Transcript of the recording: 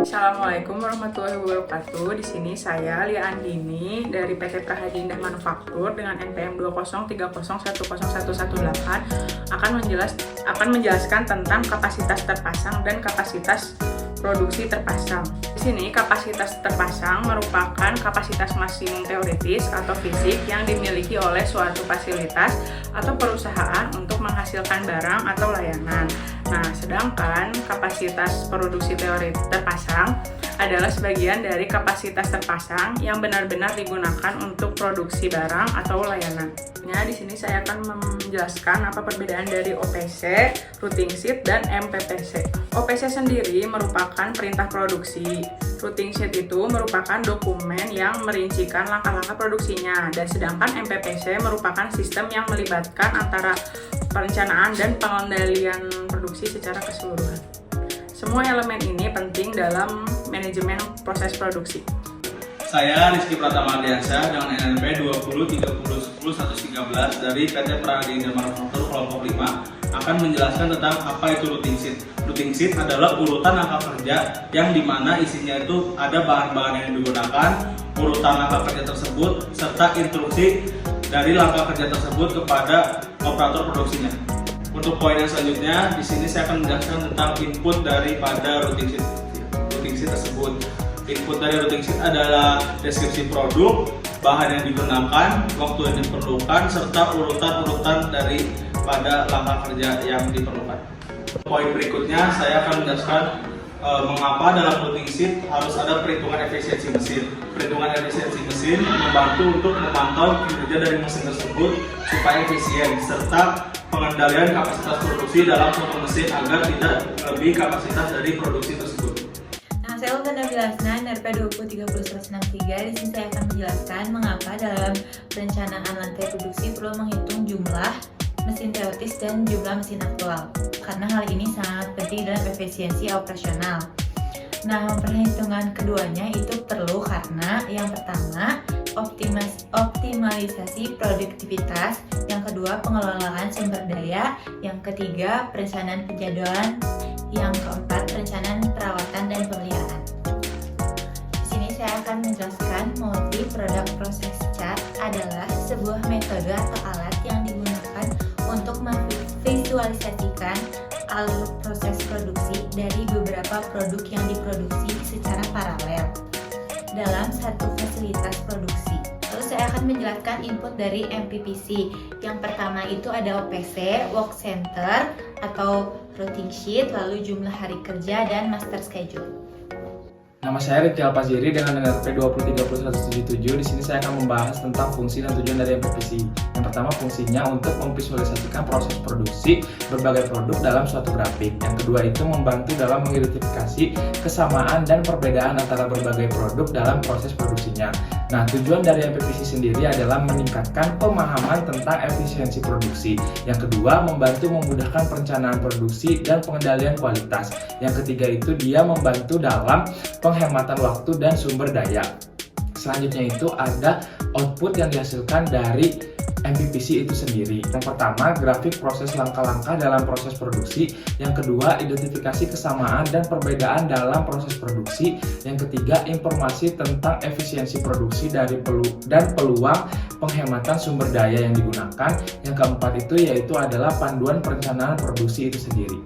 Assalamualaikum warahmatullahi wabarakatuh. Di sini saya Lia Andini dari PT Prahadi Indah Manufaktur dengan NPM 203010118 akan menjelaskan tentang kapasitas terpasang dan kapasitas produksi terpasang. Di sini kapasitas terpasang merupakan kapasitas maksimum teoritis atau fisik yang dimiliki oleh suatu fasilitas atau perusahaan untuk menghasilkan barang atau layanan. Nah, sedangkan kapasitas produksi teori terpasang adalah sebagian dari kapasitas terpasang yang benar-benar digunakan untuk produksi barang atau layanan. Nah, di sini saya akan menjelaskan apa perbedaan dari OPC, routing sheet, dan MPPC. OPC sendiri merupakan perintah produksi. Routing sheet itu merupakan dokumen yang merincikan langkah-langkah produksinya, dan sedangkan MPPC merupakan sistem yang melibatkan antara perencanaan dan pengendalian produksi secara keseluruhan. Semua elemen ini penting dalam manajemen proses produksi. Saya Rizky Pratama Ardiansyah dengan NNP 2030101113 dari PT Prahadi Indah Manufaktur kelompok 5 akan menjelaskan tentang apa itu routing sheet. Routing sheet adalah urutan langkah kerja yang dimana isinya itu ada bahan-bahan yang digunakan, urutan langkah kerja tersebut, serta instruksi dari langkah kerja tersebut kepada operator produksinya. Untuk poin yang selanjutnya, di sini saya akan menjelaskan tentang input daripada routing sheet tersebut. Input dari routing sheet adalah deskripsi produk, bahan yang digunakan, waktu yang diperlukan, serta urutan-urutan daripada langkah kerja yang diperlukan. Poin berikutnya, saya akan menjelaskan mengapa dalam routing sheet harus ada perhitungan efisiensi mesin. Perhitungan efisiensi mesin membantu untuk memantau kinerja dari mesin tersebut supaya efisien, serta pengendalian kapasitas produksi dalam suatu mesin agar tidak lebih kapasitas dari produksi tersebut. Saya Ulfana Bilasna, NRP 2030163. Di sini saya akan menjelaskan mengapa dalam perencanaan lantai produksi perlu menghitung jumlah mesin teoritis dan jumlah mesin aktual, karena hal ini sangat penting dalam efisiensi operasional. Nah, perhitungan keduanya itu perlu karena yang pertama optimalisasi produktivitas, yang kedua pengelolaan sumber daya, yang ketiga perencanaan penjadwalan, yang keempat perencanaan perawatan dan pemeliharaan. Di sini saya akan menjelaskan multi product process chart adalah sebuah metode atau alat yang digunakan untuk memvisualisasikan alur proses produksi dari beberapa produk yang diproduksi secara paralel dalam satu fasilitas produksi. Lalu saya akan menjelaskan input dari MPPC. Yang pertama itu ada OPC, work center atau routing sheet, lalu jumlah hari kerja dan master schedule. Nama saya Rifki Alpaziri dengan NRP 2030177. Di sini saya akan membahas tentang fungsi dan tujuan dari MPPC. Yang pertama, fungsinya untuk memvisualisasikan proses produksi berbagai produk dalam suatu grafik. Yang kedua itu membantu dalam mengidentifikasi kesamaan dan perbedaan antara berbagai produk dalam proses produksinya. Nah, tujuan dari MPPC sendiri adalah meningkatkan pemahaman tentang efisiensi produksi. Yang kedua, membantu memudahkan perencanaan produksi dan pengendalian kualitas. Yang ketiga itu dia membantu dalam penghematan waktu dan sumber daya. Selanjutnya itu ada output yang dihasilkan dari MPPC itu sendiri. Yang pertama, grafik proses langkah-langkah dalam proses produksi. Yang kedua, identifikasi kesamaan dan perbedaan dalam proses produksi. Yang ketiga, informasi tentang efisiensi produksi dan peluang penghematan sumber daya yang digunakan. Yang keempat itu yaitu adalah panduan perencanaan produksi itu sendiri.